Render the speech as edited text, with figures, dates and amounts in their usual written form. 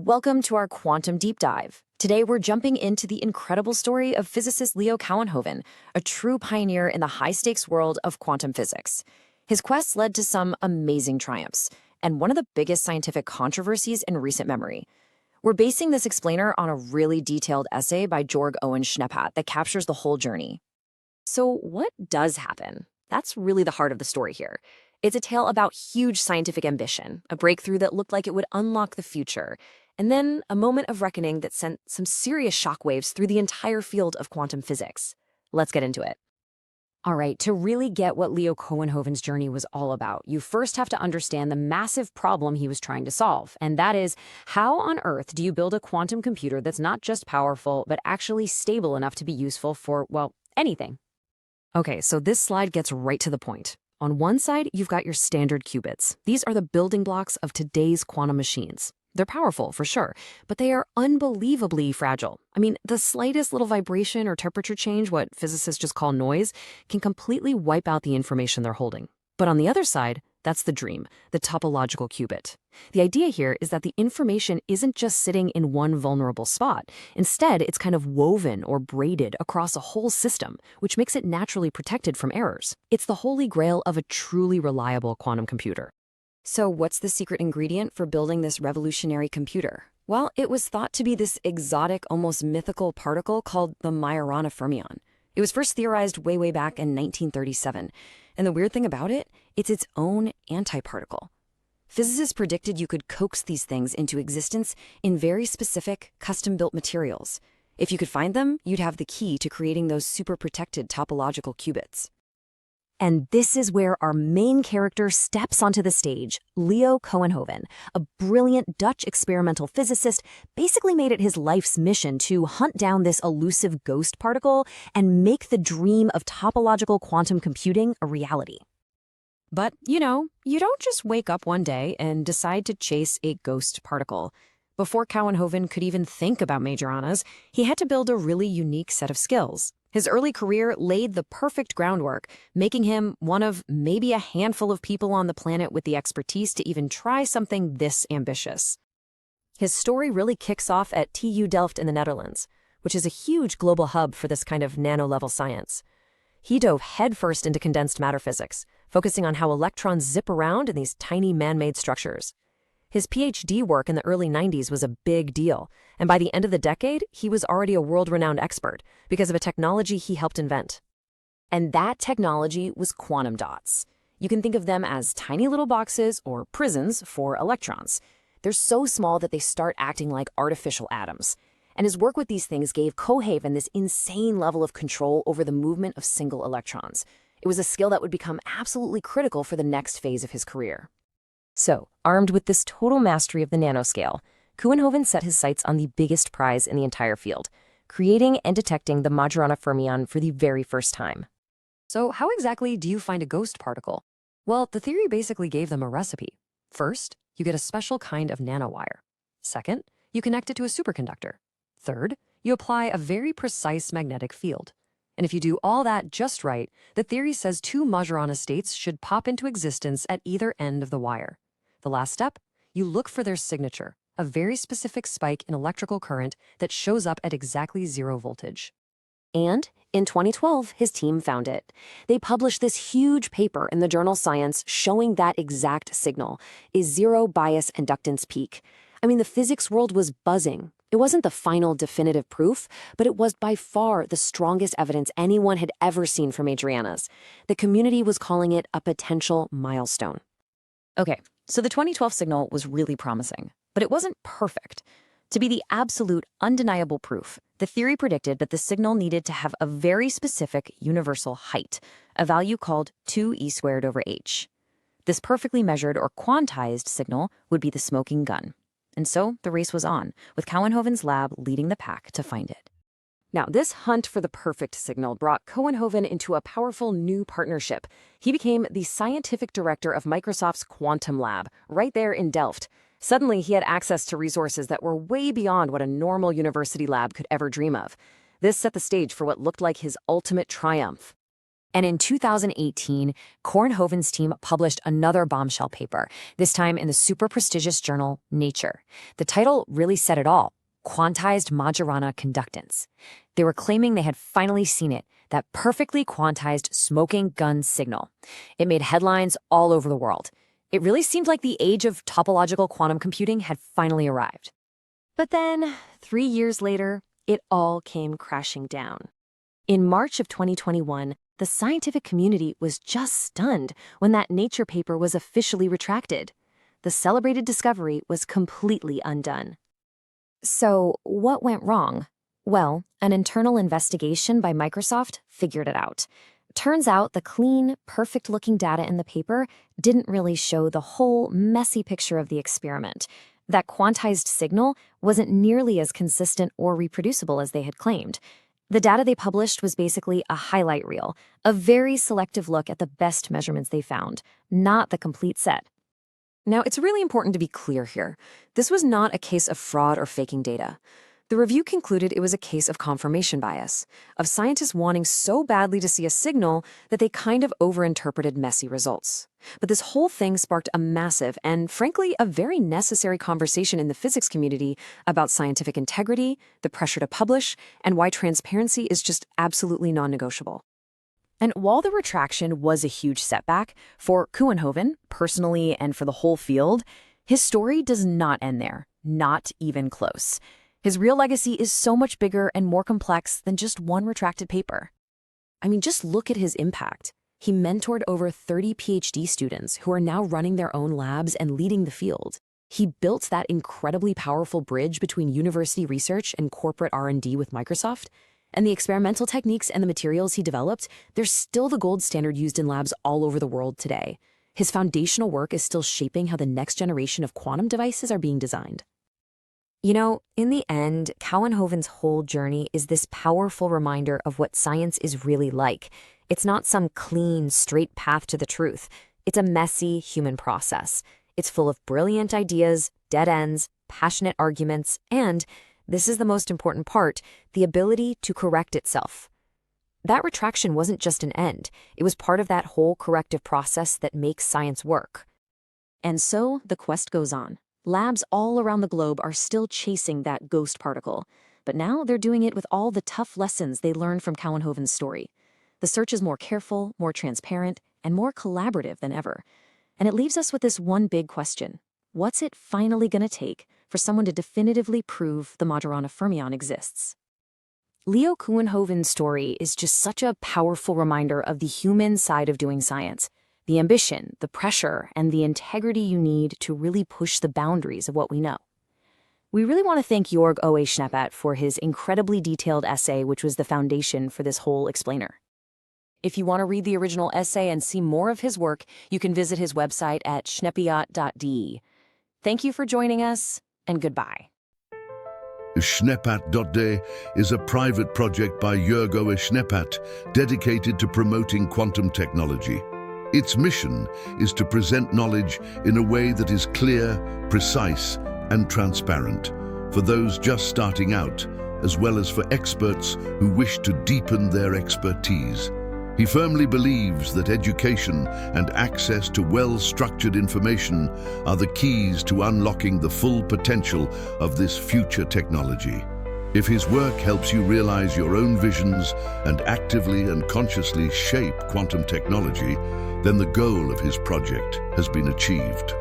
Welcome to our quantum deep dive. Today we're jumping into the incredible story of physicist Leo Kouwenhoven, a true pioneer in the high-stakes world of quantum physics. His quest led to some amazing triumphs, and one of the biggest scientific controversies in recent memory. We're basing this explainer on a really detailed essay by Georg Owen Schneepatt that captures the whole journey. So what does happen? That's really the heart of the story here. It's a tale about huge scientific ambition, a breakthrough that looked like it would unlock the future, and then a moment of reckoning that sent some serious shockwaves through the entire field of quantum physics. Let's get into it. All right, to really get what Leo Kouwenhoven's journey was all about, you first have to understand the massive problem he was trying to solve, and that is, how on earth do you build a quantum computer that's not just powerful, but actually stable enough to be useful for, well, anything? Okay, so this slide gets right to the point. On one side, you've got your standard qubits. These are the building blocks of today's quantum machines. They're powerful, for sure, but they are unbelievably fragile. I mean, the slightest little vibration or temperature change, what physicists just call noise, can completely wipe out the information they're holding. But on the other side, that's the dream, the topological qubit. The idea here is that the information isn't just sitting in one vulnerable spot. Instead, it's kind of woven or braided across a whole system, which makes it naturally protected from errors. It's the holy grail of a truly reliable quantum computer. So what's the secret ingredient for building this revolutionary computer? Well, it was thought to be this exotic, almost mythical particle called the Majorana fermion. It was first theorized way back in 1937. And the weird thing about it, it's its own antiparticle. Physicists predicted you could coax these things into existence in very specific, custom-built materials. If you could find them, you'd have the key to creating those super-protected topological qubits. And this is where our main character steps onto the stage. Leo Kouwenhoven, a brilliant Dutch experimental physicist, basically made it his life's mission to hunt down this elusive ghost particle and make the dream of topological quantum computing a reality. But, you don't just wake up one day and decide to chase a ghost particle. Before Kouwenhoven could even think about Majoranas, he had to build a really unique set of skills. His early career laid the perfect groundwork, making him one of maybe a handful of people on the planet with the expertise to even try something this ambitious. His story really kicks off at TU Delft in the Netherlands, which is a huge global hub for this kind of nano-level science. He dove headfirst into condensed matter physics, focusing on how electrons zip around in these tiny man-made structures. His PhD work in the early 90s was a big deal, and by the end of the decade, he was already a world-renowned expert because of a technology he helped invent. And that technology was quantum dots. You can think of them as tiny little boxes or prisons for electrons. They're so small that they start acting like artificial atoms. And his work with these things gave Kouwenhoven this insane level of control over the movement of single electrons. It was a skill that would become absolutely critical for the next phase of his career. So, armed with this total mastery of the nanoscale, Kouwenhoven set his sights on the biggest prize in the entire field, creating and detecting the Majorana fermion for the very first time. So how exactly do you find a ghost particle? Well, the theory basically gave them a recipe. First, you get a special kind of nanowire. Second, you connect it to a superconductor. Third, you apply a very precise magnetic field. And if you do all that just right, the theory says two Majorana states should pop into existence at either end of the wire. The last step, you look for their signature, a very specific spike in electrical current that shows up at exactly 0 voltage. And in 2012, his team found it. They published this huge paper in the journal Science showing that exact signal, a zero bias inductance peak. I mean, the physics world was buzzing. It wasn't the final definitive proof, but it was by far the strongest evidence anyone had ever seen for Majoranas. The community was calling it a potential milestone. Okay, so the 2012 signal was really promising, but it wasn't perfect. To be the absolute, undeniable proof, the theory predicted that the signal needed to have a very specific universal height, a value called 2e²/h. This perfectly measured or quantized signal would be the smoking gun. And so the race was on, with Kouwenhoven's lab leading the pack to find it. Now, this hunt for the perfect signal brought Kouwenhoven into a powerful new partnership. He became the scientific director of Microsoft's Quantum Lab, right there in Delft. Suddenly, he had access to resources that were way beyond what a normal university lab could ever dream of. This set the stage for what looked like his ultimate triumph. And in 2018, Kouwenhoven's team published another bombshell paper, this time in the super prestigious journal Nature. The title really said it all: quantized Majorana conductance. They were claiming they had finally seen it, that perfectly quantized smoking gun signal. It made headlines all over the world. It really seemed like the age of topological quantum computing had finally arrived. But then, 3 years later, it all came crashing down. In March of 2021, the scientific community was just stunned when that Nature paper was officially retracted. The celebrated discovery was completely undone. So, what went wrong? Well, an internal investigation by Microsoft figured it out. Turns out the clean, perfect-looking data in the paper didn't really show the whole messy picture of the experiment. That quantized signal wasn't nearly as consistent or reproducible as they had claimed. The data they published was basically a highlight reel, a very selective look at the best measurements they found, not the complete set. Now, it's really important to be clear here. This was not a case of fraud or faking data. The review concluded it was a case of confirmation bias, of scientists wanting so badly to see a signal that they kind of overinterpreted messy results. But this whole thing sparked a massive and, frankly, a very necessary conversation in the physics community about scientific integrity, the pressure to publish, and why transparency is just absolutely non-negotiable. And while the retraction was a huge setback for Kouwenhoven, personally, and for the whole field, his story does not end there, not even close. His real legacy is so much bigger and more complex than just one retracted paper. I mean, just look at his impact. He mentored over 30 PhD students who are now running their own labs and leading the field. He built that incredibly powerful bridge between university research and corporate R&D with Microsoft. And the experimental techniques and the materials he developed, they're still the gold standard used in labs all over the world today. His foundational work is still shaping how the next generation of quantum devices are being designed. You know, in the end, Kouwenhoven's whole journey is this powerful reminder of what science is really like. It's not some clean, straight path to the truth. It's a messy human process. It's full of brilliant ideas, dead ends, passionate arguments, and, this is the most important part, the ability to correct itself. That retraction wasn't just an end. It was part of that whole corrective process that makes science work. And so the quest goes on. Labs all around the globe are still chasing that ghost particle, but now they're doing it with all the tough lessons they learned from Kouwenhoven's story. The search is more careful, more transparent, and more collaborative than ever. And it leaves us with this one big question. What's it finally going to take for someone to definitively prove the Majorana fermion exists? Leo Kouwenhoven's story is just such a powerful reminder of the human side of doing science. The ambition, the pressure, and the integrity you need to really push the boundaries of what we know. We really want to thank Jörg O.A. Schneeppert for his incredibly detailed essay, which was the foundation for this whole explainer. If you want to read the original essay and see more of his work, you can visit his website at schneeppert.de. Thank you for joining us, and goodbye. Schneeppert.de is a private project by Jörg O.A. Schneeppert dedicated to promoting quantum technology. Its mission is to present knowledge in a way that is clear, precise, and transparent for those just starting out, as well as for experts who wish to deepen their expertise. He firmly believes that education and access to well-structured information are the keys to unlocking the full potential of this future technology. If his work helps you realize your own visions and actively and consciously shape quantum technology, then the goal of his project has been achieved.